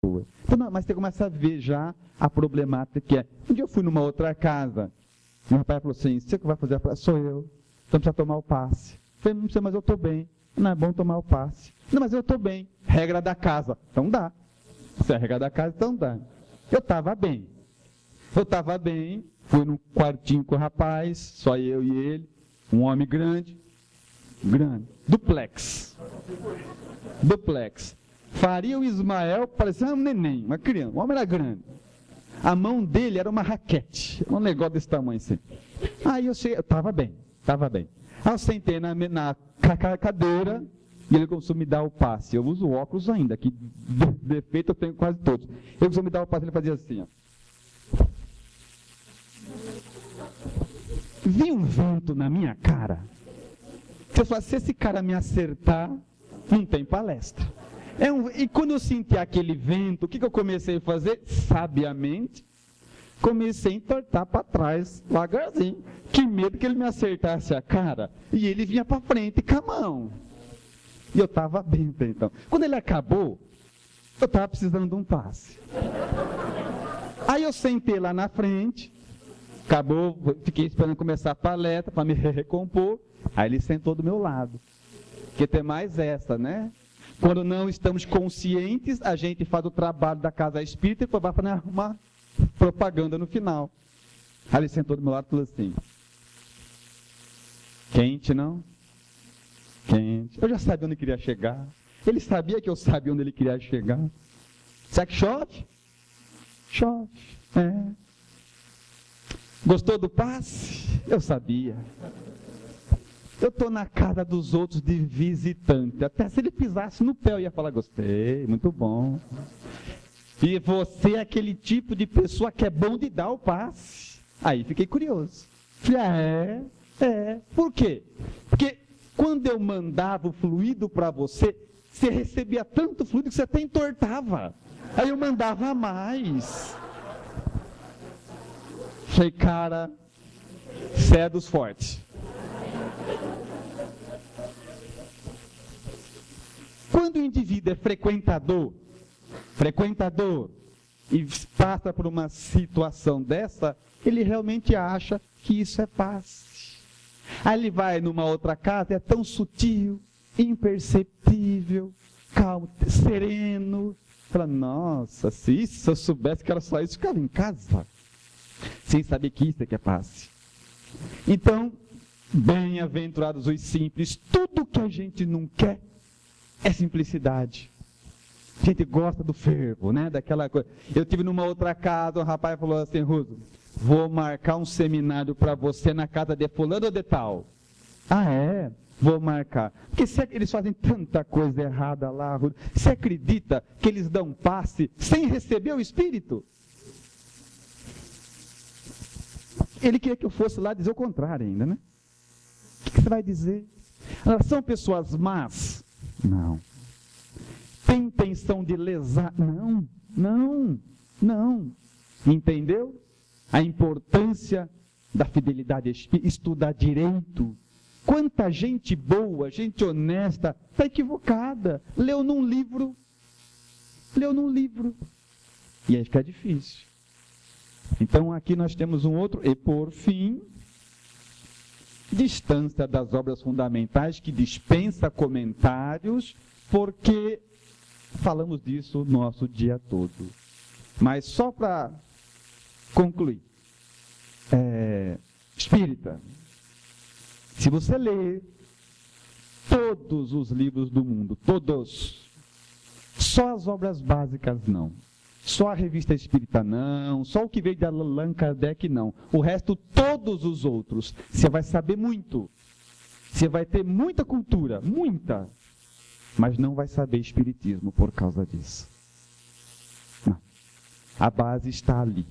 Então, não, mas você começa a ver já a problemática que é. Um dia eu fui numa outra casa, e o rapaz falou assim, você que vai fazer a praça? Sou eu. Então precisa tomar o passe. Eu falei, não sei, mas eu estou bem. Não é bom tomar o passe. Não, mas eu estou bem. Regra da casa. Então dá. Se é a regra da casa, então dá. Eu estava bem. Fui num quartinho com o rapaz, só eu e ele. Um homem grande. Duplex. Faria o Ismael parecia um neném, uma criança. O homem era grande. A mão dele era uma raquete. Um negócio desse tamanho assim. Aí eu estava bem. Aí eu sentei na cadeira e ele começou a me dar o passe. Eu uso óculos ainda, que defeito eu tenho quase todos. Ele começou a me dar o passe, ele fazia assim, ó. Vi um vento na minha cara. Você fala, se esse cara me acertar, não tem palestra. E quando eu senti aquele vento, o que eu comecei a fazer? Sabiamente, comecei a entortar para trás, devagarzinho. Que medo que ele me acertasse a cara. E ele vinha para frente com a mão. E eu estava bem até então. Quando ele acabou, eu estava precisando de um passe. Aí eu sentei lá na frente, acabou, fiquei esperando começar a palestra para me recompor. Aí ele sentou do meu lado. Porque tem mais essa, né? Quando não estamos conscientes, a gente faz o trabalho da casa espírita e depois vai fazer uma propaganda no final. Aí ele sentou do meu lado e falou assim, quente, não? Quente. Eu já sabia onde ele queria chegar. Ele sabia que eu sabia onde ele queria chegar. Será que chove? Chove. Gostou do passe? Eu sabia. Eu estou na casa dos outros de visitante. Até se ele pisasse no pé, eu ia falar, gostei, muito bom. E você é aquele tipo de pessoa que é bom de dar o passe. Aí fiquei curioso. Falei, Por quê? Porque quando eu mandava o fluido para você, você recebia tanto fluido que você até entortava. Aí eu mandava mais. Falei, cara, você é dos fortes. Quando o indivíduo é frequentador, e passa por uma situação dessa, ele realmente acha que isso é paz. Aí ele vai numa outra casa, é tão sutil, imperceptível, calmo, sereno. Fala, nossa, se eu soubesse que era só isso, eu ficava em casa, sem saber que isso é que é paz. Então, bem-aventurados os simples, tudo que a gente não quer é simplicidade. A gente gosta do fervo, né? Daquela coisa. Eu tive numa outra casa, um rapaz falou assim, Ruso, vou marcar um seminário para você na casa de fulano ou de tal. Ah, é? Vou marcar. Porque eles fazem tanta coisa errada lá, Ruso. Você acredita que eles dão passe sem receber o Espírito? Ele queria que eu fosse lá dizer o contrário ainda, né? O que você vai dizer? Elas são pessoas más? Não. Tem intenção de lesar? Não. Entendeu? A importância da fidelidade espírita, estudar direito. Quanta gente boa, gente honesta, está equivocada. Leu num livro. E aí fica difícil. Então aqui nós temos um outro, e por fim, distância das obras fundamentais, que dispensa comentários, porque falamos disso no nosso dia todo. Mas só para concluir, espírita, se você ler todos os livros do mundo, todos, só as obras básicas não, só a revista espírita não, só o que veio de Allan Kardec não, o resto, todos os outros, você vai saber muito, você vai ter muita cultura, muita, mas não vai saber espiritismo por causa disso. Não. A base está ali.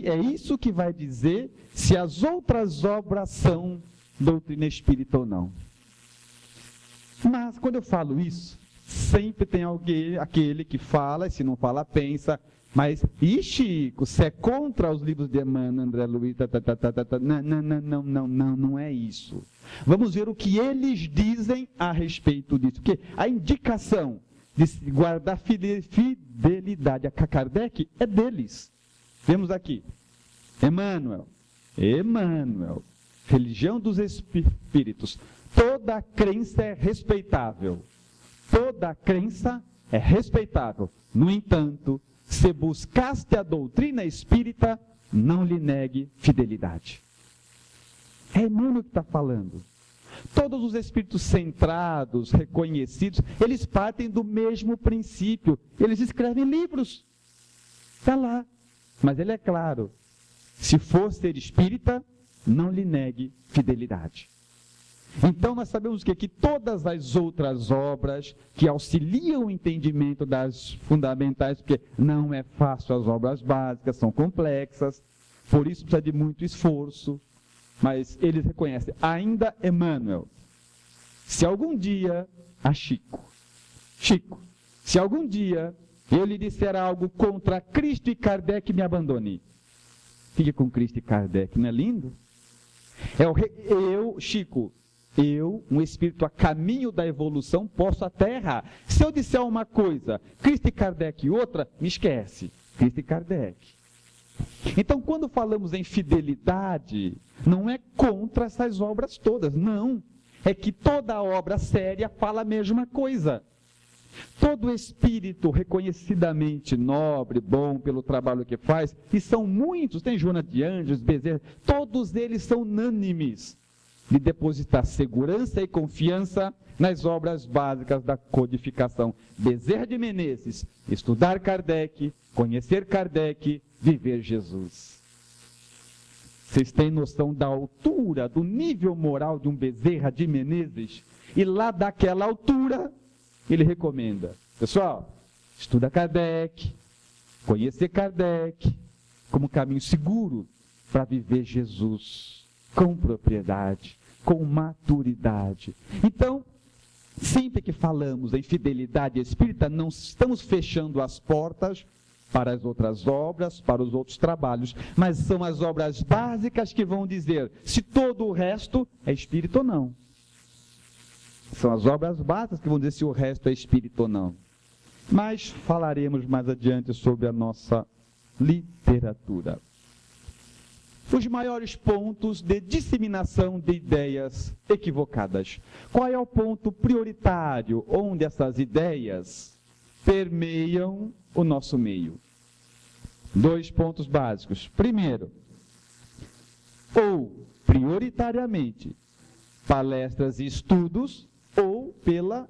É isso que vai dizer se as outras obras são doutrina espírita ou não. Mas quando eu falo isso, sempre tem aquele que fala, e se não fala, pensa, mas, Chico, você é contra os livros de Emmanuel, André Luiz, não é isso. Vamos ver o que eles dizem a respeito disso. Porque a indicação de guardar fidelidade a Kardec é deles. Vemos aqui, Emmanuel, religião dos espíritos. Toda crença é respeitável. Toda crença é respeitável. No entanto, se buscaste a doutrina espírita, não lhe negue fidelidade. É Emmanuel que está falando. Todos os espíritos centrados, reconhecidos, eles partem do mesmo princípio. Eles escrevem livros. Está lá. Mas ele é claro. Se for ser espírita, não lhe negue fidelidade. Então nós sabemos que todas as outras obras que auxiliam o entendimento das fundamentais, porque não é fácil as obras básicas, são complexas, por isso precisa de muito esforço, mas eles reconhecem, ainda Emmanuel, se algum dia, Chico, se algum dia eu lhe disser algo contra Cristo e Kardec, me abandone. Fique com Cristo e Kardec, não é lindo? Chico, um espírito a caminho da evolução, posso até errar. Se eu disser uma coisa, Cristo e Kardec e outra, me esquece. Cristo e Kardec. Então, quando falamos em fidelidade, não é contra essas obras todas, não. É que toda obra séria fala a mesma coisa. Todo espírito reconhecidamente nobre, bom pelo trabalho que faz, e são muitos, tem Joana de Anjos, Bezerra, todos eles são unânimes de depositar segurança e confiança nas obras básicas da codificação. Bezerra de Menezes, estudar Kardec, conhecer Kardec, viver Jesus. Vocês têm noção da altura, do nível moral de um Bezerra de Menezes? E lá daquela altura, ele recomenda, pessoal, estuda Kardec, conhecer Kardec, como caminho seguro para viver Jesus com propriedade, com maturidade. Então, sempre que falamos em fidelidade espírita, não estamos fechando as portas para as outras obras, para os outros trabalhos, mas são as obras básicas que vão dizer se todo o resto é espírito ou não. São as obras básicas que vão dizer se o resto é espírito ou não. Mas falaremos mais adiante sobre a nossa literatura. Os maiores pontos de disseminação de ideias equivocadas. Qual é o ponto prioritário onde essas ideias permeiam o nosso meio? 2 pontos básicos. Primeiro, ou prioritariamente palestras e estudos, ou pela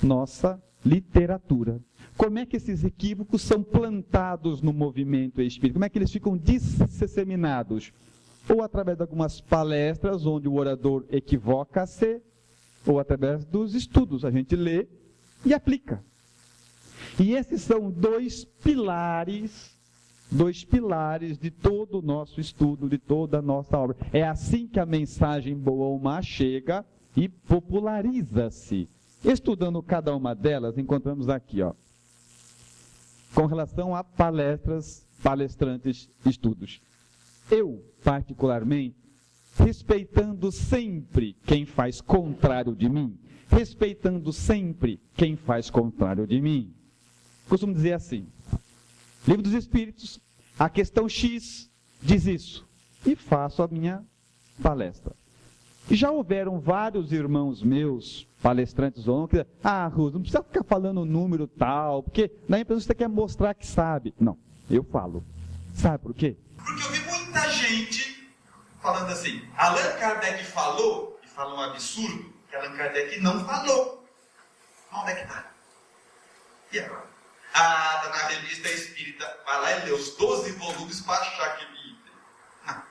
nossa literatura. Como é que esses equívocos são plantados no movimento espírita? Como é que eles ficam disseminados? Ou através de algumas palestras onde o orador equivoca-se, ou através dos estudos. A gente lê e aplica. E esses são 2 pilares de todo o nosso estudo, de toda a nossa obra. É assim que a mensagem boa ou má chega e populariza-se. Estudando cada uma delas, encontramos aqui, com relação a palestrantes, estudos. Eu, particularmente, respeitando sempre quem faz contrário de mim, costumo dizer assim, Livro dos Espíritos, a questão X diz isso, e faço a minha palestra. E já houveram vários irmãos meus, palestrantes ou não, que dizem, Russo, não precisa ficar falando o número tal, porque na impressão você quer mostrar que sabe. Não, eu falo. Sabe por quê? Porque eu vi muita gente falando assim, Allan Kardec falou, e fala um absurdo, que Allan Kardec não falou. Onde é que está? E agora? Está na revista espírita, vai lá e lê os 12 volumes para achar que ele... Não.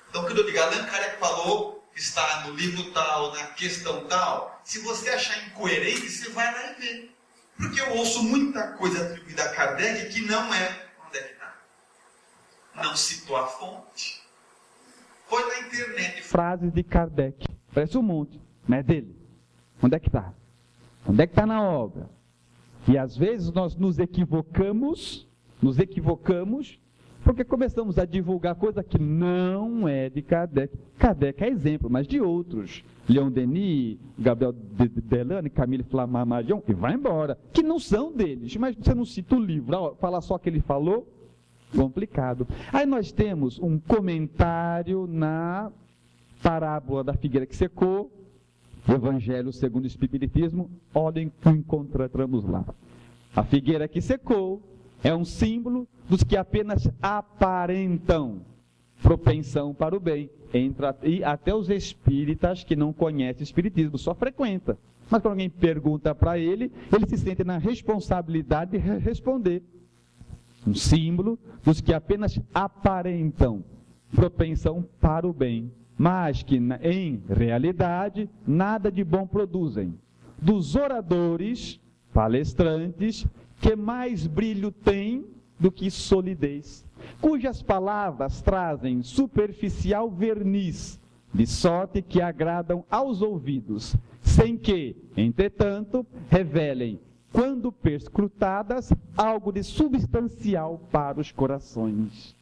Então, quando eu digo, Allan Kardec falou, está no livro tal, na questão tal, se você achar incoerente, você vai lá e vê. Porque eu ouço muita coisa atribuída a Kardec que não é. Onde é que está? Não citou a fonte. Foi na internet. Frases de Kardec. Parece um monte, mas é dele. Onde é que está? Onde é que está na obra? E às vezes nós nos equivocamos Porque começamos a divulgar coisa que não é de Kardec. Kardec é exemplo, mas de outros. Leon Denis, Gabriel Delane, Camille Flammarion, e vai embora. Que não são deles, mas você não cita o livro. Fala só que ele falou, complicado. Aí nós temos um comentário na parábola da figueira que secou, Evangelho segundo o Espiritismo, olhem o que encontramos lá. A figueira que secou é um símbolo dos que apenas aparentam propensão para o bem. E até os espíritas que não conhecem o Espiritismo, só frequenta. Mas quando alguém pergunta para ele, ele se sente na responsabilidade de responder. Um símbolo dos que apenas aparentam propensão para o bem, mas que em realidade nada de bom produzem. Dos oradores, palestrantes, que mais brilho têm do que solidez, cujas palavras trazem superficial verniz, de sorte que agradam aos ouvidos, sem que, entretanto, revelem, quando perscrutadas, algo de substancial para os corações.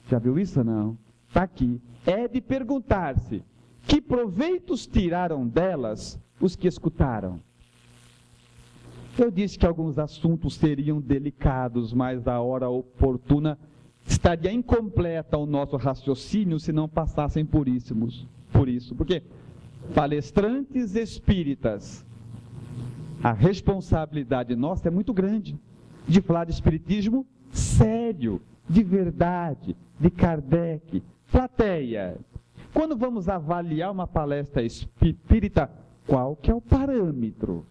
Já viu isso ou não? Está aqui. É de perguntar-se, que proveitos tiraram delas os que escutaram? Eu disse que alguns assuntos seriam delicados, mas a hora oportuna estaria incompleta o nosso raciocínio se não passassem por isso. Porque palestrantes espíritas, a responsabilidade nossa é muito grande de falar de espiritismo sério, de verdade, de Kardec. Plateia, quando vamos avaliar uma palestra espírita, qual que é o parâmetro?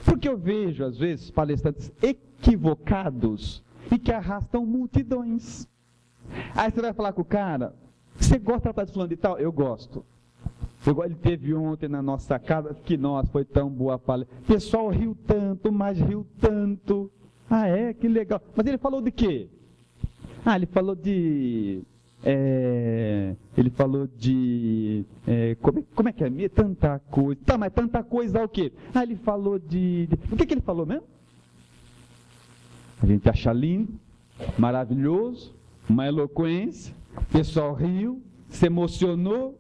Porque eu vejo, às vezes, palestrantes equivocados e que arrastam multidões. Aí você vai falar com o cara, você gosta da palestra fulano de tal? Eu gosto. Ele teve ontem na nossa casa, que nossa, foi tão boa a palestra. O pessoal riu tanto, mas riu tanto. Ah, é? Que legal. Mas ele falou de quê? Ah, ele falou de... como é que é? Tanta coisa. Tá, mas tanta coisa o quê? Ah, ele falou de... O que ele falou mesmo? A gente acha lindo, maravilhoso, uma eloquência, o pessoal riu, se emocionou.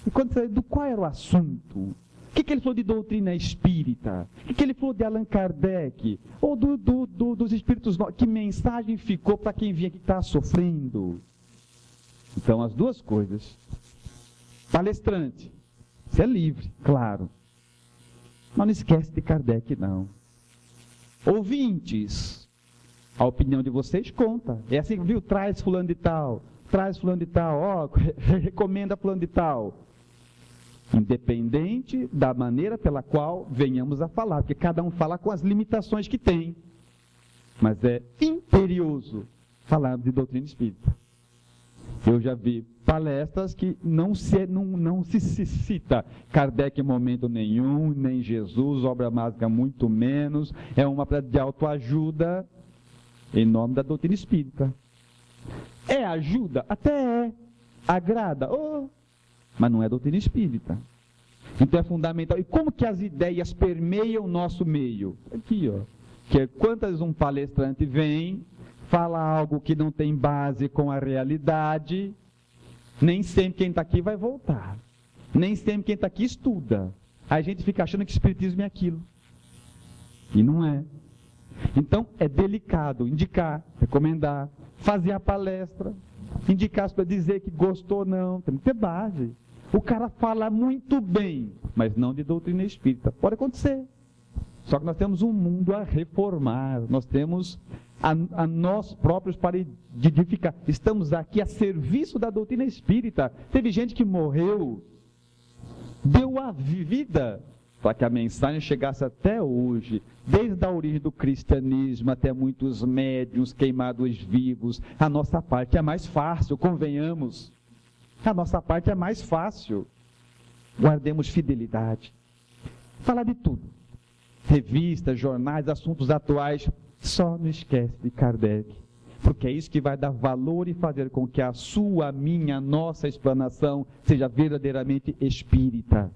E quando você... do qual era o assunto? O que ele falou de doutrina espírita? O que ele falou de Allan Kardec? Ou dos espíritos novos? Que mensagem ficou para quem vinha que está sofrendo? Então, as duas coisas. Palestrante, você é livre, claro. Mas não esquece de Kardec, não. Ouvintes, a opinião de vocês conta. É assim, viu? Traz fulano de tal, ó, recomenda fulano de tal. Independente da maneira pela qual venhamos a falar, porque cada um fala com as limitações que tem. Mas é imperioso falar de doutrina espírita. Eu já vi palestras que não se cita Kardec em momento nenhum, nem Jesus, obra mágica muito menos. É uma palestra de autoajuda em nome da doutrina espírita. É ajuda? Até é. Agrada? Oh. Mas não é doutrina espírita. Então é fundamental. E como que as ideias permeiam o nosso meio? Aqui, ó. Que é quantas um palestrante vem, fala algo que não tem base com a realidade, nem sempre quem está aqui vai voltar. Nem sempre quem está aqui estuda. Aí a gente fica achando que espiritismo é aquilo. E não é. Então é delicado indicar, recomendar, fazer a palestra, indicar para dizer que gostou ou não, tem que ter base. O cara fala muito bem, mas não de doutrina espírita. Pode acontecer. Só que nós temos um mundo a reformar, nós temos a nós próprios para edificar. Estamos aqui a serviço da doutrina espírita. Teve gente que morreu, deu a vida para que a mensagem chegasse até hoje, desde a origem do cristianismo até muitos médiuns queimados vivos. A nossa parte é mais fácil, convenhamos. A nossa parte é mais fácil. Guardemos fidelidade. Falar de tudo. Revistas, jornais, assuntos atuais. Só não esquece de Kardec. Porque é isso que vai dar valor e fazer com que a sua, a minha, a nossa explanação seja verdadeiramente espírita.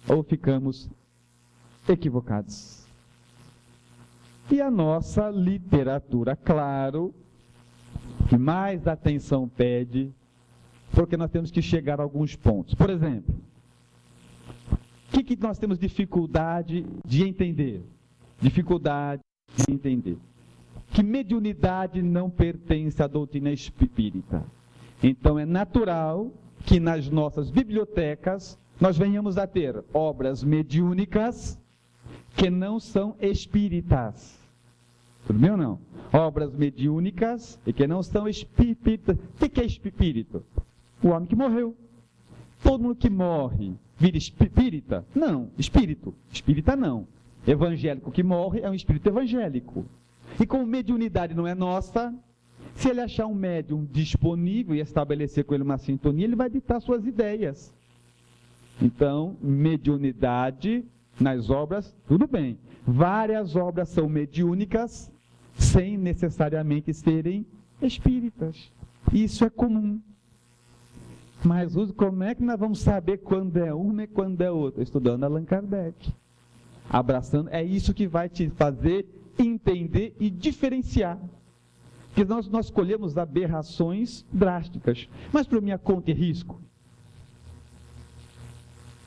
Ou ficamos equivocados. E a nossa literatura, claro, que mais atenção pede, porque nós temos que chegar a alguns pontos. Por exemplo, o que nós temos dificuldade de entender? Dificuldade de entender que mediunidade não pertence à doutrina espírita. Então é natural que nas nossas bibliotecas nós venhamos a ter obras mediúnicas que não são espíritas. Tudo bem ou não? Obras mediúnicas e que não são espíritas. O que é espírito? O homem que morreu. Todo mundo que morre vira espírita? Não, espírito. Espírita não. Evangélico que morre é um espírito evangélico. E como mediunidade não é nossa, se ele achar um médium disponível e estabelecer com ele uma sintonia, ele vai ditar suas ideias. Então, mediunidade nas obras, tudo bem. Várias obras são mediúnicas sem necessariamente serem espíritas. Isso é comum. Mas como é que nós vamos saber quando é uma e quando é outra? Estudando Allan Kardec. Abraçando, é isso que vai te fazer entender e diferenciar. Porque nós escolhemos aberrações drásticas. Mas para minha conta e risco,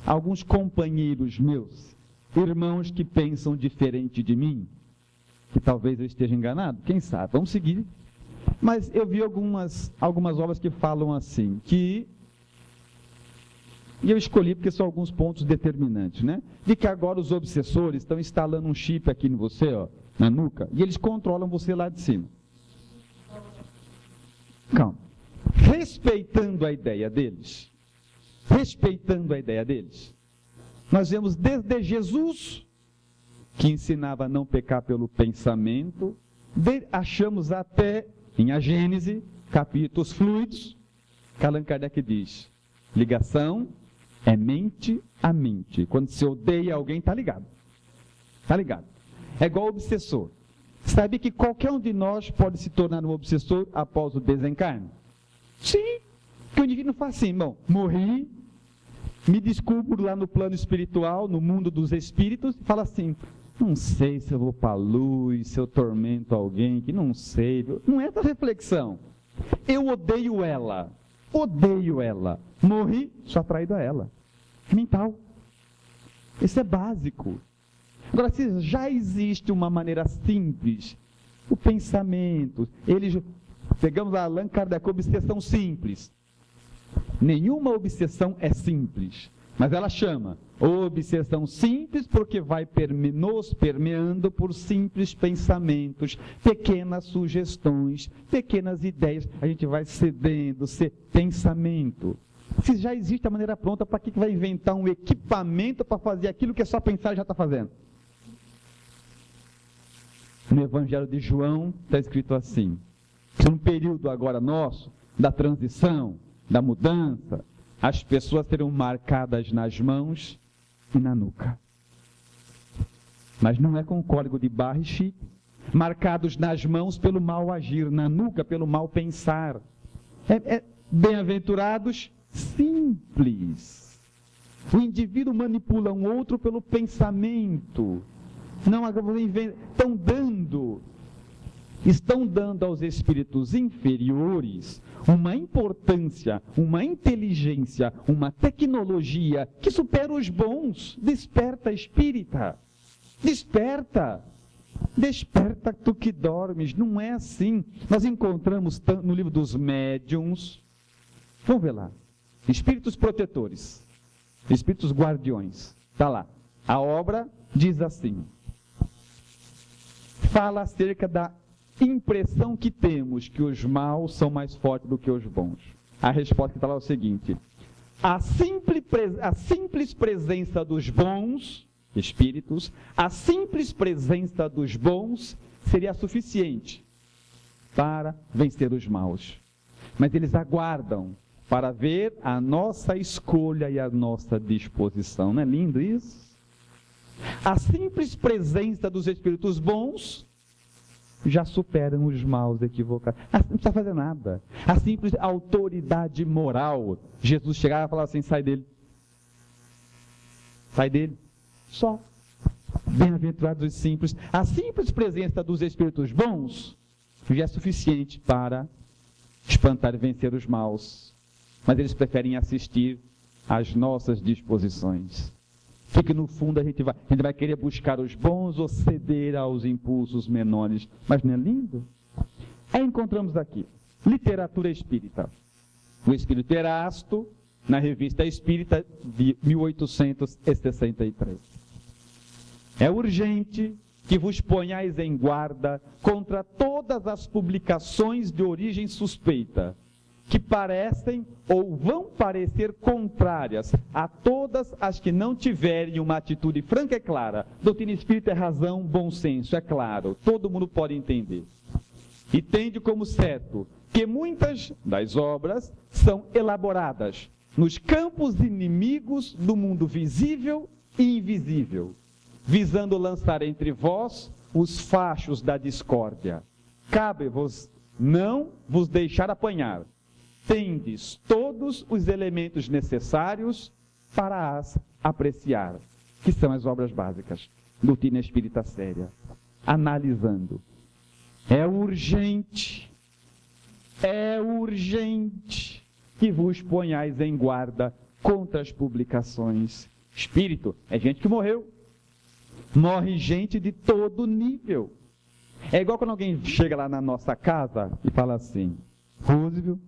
alguns companheiros meus, irmãos que pensam diferente de mim, que talvez eu esteja enganado, quem sabe, vamos seguir. Mas eu vi algumas obras que falam assim, e eu escolhi porque são alguns pontos determinantes, né? De que agora os obsessores estão instalando um chip aqui em você, ó, na nuca, e eles controlam você lá de cima. Calma. Respeitando a ideia deles, nós vemos desde Jesus, que ensinava a não pecar pelo pensamento, achamos até em A Gênese, capítulos fluidos, que Allan Kardec diz, ligação é mente a mente. Quando se odeia alguém, está ligado. Está ligado. É igual obsessor. Sabe que qualquer um de nós pode se tornar um obsessor após o desencarne? Sim. Porque o indivíduo não faz assim, bom, morri, me desculpo lá no plano espiritual, no mundo dos espíritos, e fala assim, não sei se eu vou para a luz, se eu tormento alguém, que não sei. Não é essa reflexão. Eu odeio ela. Morri, sou atraído a ela. Mental. Isso é básico. Agora, se já existe uma maneira simples, o pensamento, pegamos a Allan Kardec, obsessão simples. Nenhuma obsessão é simples, mas ela chama obsessão simples porque vai nos permeando por simples pensamentos, pequenas sugestões, pequenas ideias. A gente vai cedendo, pensamento. Se já existe a maneira pronta, para que vai inventar um equipamento para fazer aquilo que é só pensar e já está fazendo? No Evangelho de João está escrito assim, que no período agora nosso, da transição, da mudança, as pessoas serão marcadas nas mãos e na nuca. Mas não é com código de barra e chip. Marcados nas mãos pelo mal agir, na nuca pelo mal pensar. Bem-aventurados simples. O indivíduo manipula um outro pelo pensamento. Não, estão dando aos espíritos inferiores uma importância, uma inteligência, uma tecnologia que supera os bons. Desperta, espírita. Desperta. Desperta, tu que dormes. Não é assim. Nós encontramos no livro dos médiuns, vamos ver lá, espíritos protetores, espíritos guardiões. Está lá. A obra diz assim, fala acerca da impressão que temos que os maus são mais fortes do que os bons. A resposta que está lá é o seguinte, a simples presença dos bons espíritos, a simples presença dos bons seria suficiente para vencer os maus. Mas eles aguardam para ver a nossa escolha e a nossa disposição. Não é lindo isso? A simples presença dos espíritos bons já superam os maus equivocados. Não precisa fazer nada. A simples autoridade moral. Jesus chegava e falava assim, sai dele. Sai dele. Só. Bem-aventurados os simples. A simples presença dos espíritos bons já é suficiente para espantar e vencer os maus, mas eles preferem assistir às nossas disposições. Porque no fundo a gente vai querer buscar os bons ou ceder aos impulsos menores. Mas não é lindo? Aí encontramos aqui, literatura espírita. O Espírito Erasto, na Revista Espírita de 1863. É urgente que vos ponhais em guarda contra todas as publicações de origem suspeita, que parecem ou vão parecer contrárias a todas as que não tiverem uma atitude franca e clara. Doutrina espírita é razão, bom senso, é claro, todo mundo pode entender. E tende como certo que muitas das obras são elaboradas nos campos inimigos do mundo visível e invisível, visando lançar entre vós os fachos da discórdia. Cabe-vos não vos deixar apanhar. Tendes todos os elementos necessários para as apreciar, que são as obras básicas. Doutrina espírita séria. Analisando. É urgente que vos ponhais em guarda contra as publicações. Espírito é gente que morreu. Morre gente de todo nível. É igual quando alguém chega lá na nossa casa e fala assim: Roosevelt,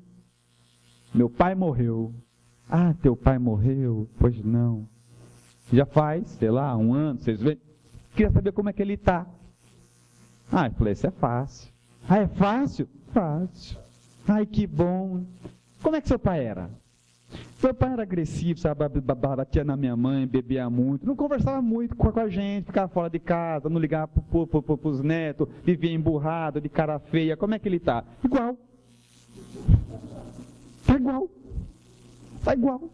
meu pai morreu. Ah, teu pai morreu? Pois não. Já faz, sei lá, 1 ano, 6 meses. Queria saber como é que ele está. Ah, eu falei, isso é fácil. Ah, é fácil? Fácil. Ai, que bom. Como é que seu pai era? Meu pai era agressivo, sabe, batia na minha mãe, bebia muito, não conversava muito com a gente, ficava fora de casa, não ligava para os netos, vivia emburrado, de cara feia. Como é que ele está? Igual. Está igual. Está igual.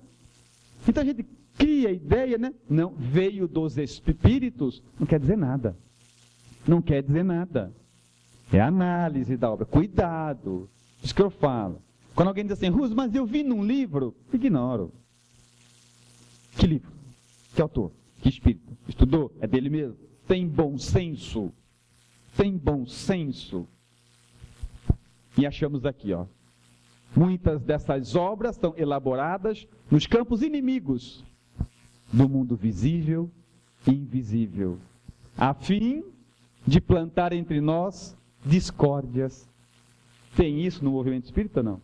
Então a gente cria a ideia, né? Não, veio dos espíritos, não quer dizer nada. Não quer dizer nada. É análise da obra. Cuidado. Isso que eu falo. Quando alguém diz assim, Russo, mas eu vi num livro, ignoro. Que livro? Que autor? Que espírito? Estudou? É dele mesmo? Tem bom senso? Tem bom senso? E achamos aqui, ó. Muitas dessas obras são elaboradas nos campos inimigos do mundo visível e invisível, a fim de plantar entre nós discórdias. Tem isso no movimento espírita ou não?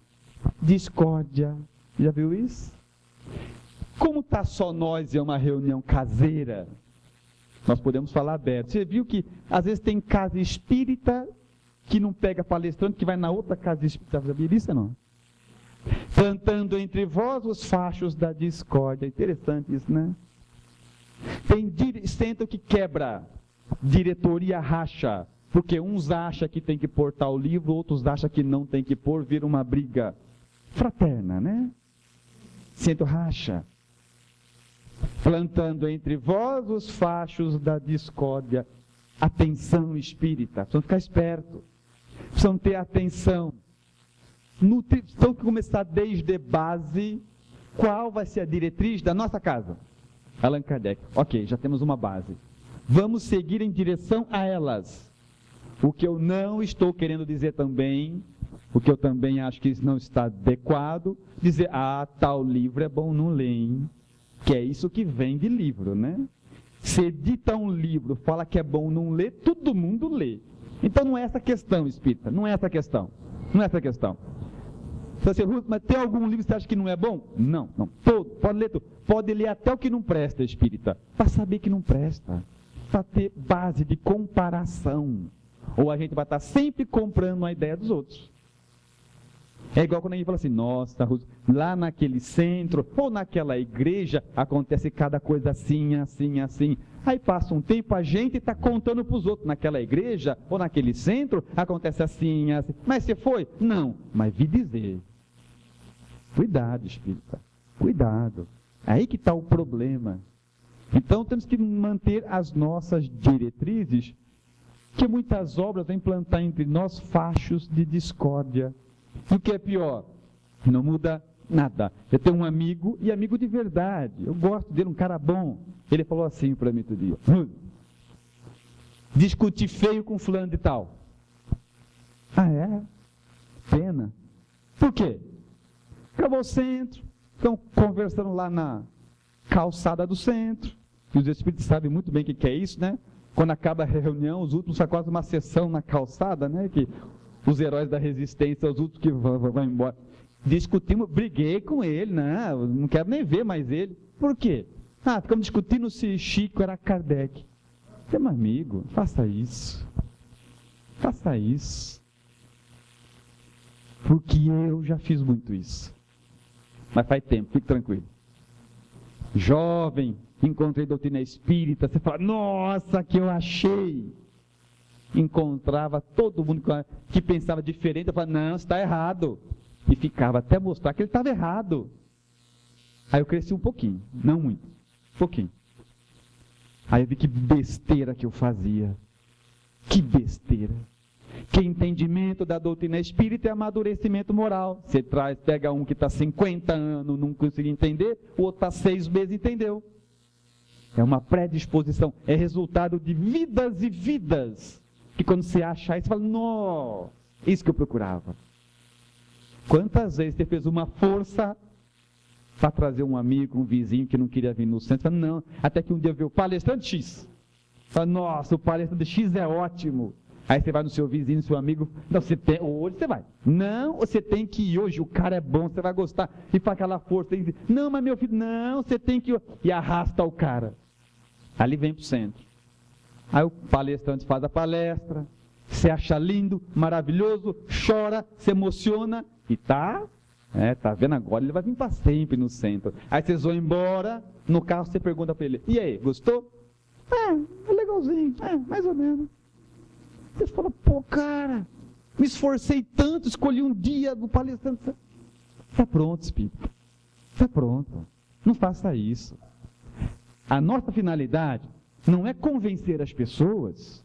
Discórdia. Já viu isso? Como está só nós e é uma reunião caseira, nós podemos falar aberto. Você viu que às vezes tem casa espírita que não pega palestrante, que vai na outra casa espírita. Sabia disso ou não? Plantando entre vós os fachos da discórdia. Interessante isso, né? Tem centro que quebra, diretoria racha, porque uns acham que tem que pôr tal livro, outros acham que não tem que pôr, vira uma briga fraterna, né? Centro racha. Plantando entre vós os fachos da discórdia. Atenção espírita, precisam ficar esperto, precisam ter atenção. Precisam começar desde base. Qual vai ser a diretriz da nossa casa? Allan Kardec. Ok, já temos uma base. Vamos seguir em direção a elas. O que eu não estou querendo dizer também, o que eu também acho que não está adequado, dizer, tal livro é bom, não ler, hein? Que é isso que vem de livro, né? Se edita um livro, fala que é bom não ler, todo mundo lê. Então não é essa a questão, espírita, não é essa a questão. Não é essa a questão. Você, mas tem algum livro que você acha que não é bom? Não, não. Todo, pode ler tudo. Pode ler até o que não presta, espírita, para saber que não presta, para ter base de comparação. Ou a gente vai estar sempre comprando a ideia dos outros. É igual quando a gente fala assim, nossa, lá naquele centro, ou naquela igreja, acontece cada coisa assim, assim, assim. Aí passa um tempo, a gente está contando para os outros, naquela igreja, ou naquele centro, acontece assim, assim. Mas você foi? Não, mas vi dizer. Cuidado, espírita, cuidado. Aí que está o problema. Então temos que manter as nossas diretrizes, que muitas obras vêm plantar entre nós fachos de discórdia. O que é pior? Não muda nada. Eu tenho um amigo, e amigo de verdade. Eu gosto dele, um cara bom. Ele falou assim para mim outro dia. Discuti feio com fulano de tal. Ah, é? Pena. quê? Acabou o centro, estão conversando lá na calçada do centro, e os espíritos sabem muito bem o que é isso, né? Quando acaba a reunião, os últimos quase uma sessão na calçada, né? Que os heróis da resistência, os últimos que vão embora. Discutimos, briguei com ele, não quero nem ver mais ele. Por quê? Ficamos discutindo se Chico era Kardec. Meu amigo, faça isso. Faça isso. Porque eu já fiz muito isso. Mas faz tempo, fique tranquilo. Jovem, encontrei doutrina espírita, você fala, nossa, que eu achei. Encontrava todo mundo que pensava diferente, eu falava, não, você está errado. E ficava até mostrar que ele estava errado. Aí eu cresci um pouquinho, não muito, um pouquinho. Aí eu vi que besteira que eu fazia. Que besteira. Que entendimento da doutrina espírita é amadurecimento moral. Você pega um que está 50 anos, não conseguiu entender, o outro está 6 meses e entendeu. É uma predisposição, é resultado de vidas e vidas. Que quando você acha isso, você fala, nossa, isso que eu procurava. Quantas vezes você fez uma força para trazer um amigo, um vizinho que não queria vir no centro? Fala, não, até que um dia viu o palestrante X. Fala, nossa, o palestrante X é ótimo. Aí você vai no seu vizinho, no seu amigo, não, hoje você vai. Não, você tem que ir hoje, o cara é bom, você vai gostar. E faz aquela força, não, mas meu filho, não, você tem que ir. E arrasta o cara. Ali vem para o centro. Aí o palestrante faz a palestra, você acha lindo, maravilhoso, chora, se emociona e tá vendo agora, ele vai vir para sempre no centro. Aí vocês vão embora, no carro você pergunta para ele, e aí, gostou? É legalzinho, mais ou menos. Você fala, pô, cara, me esforcei tanto, escolhi um dia do palestrante. Está pronto, espírito. Está pronto. Não faça isso. A nossa finalidade não é convencer as pessoas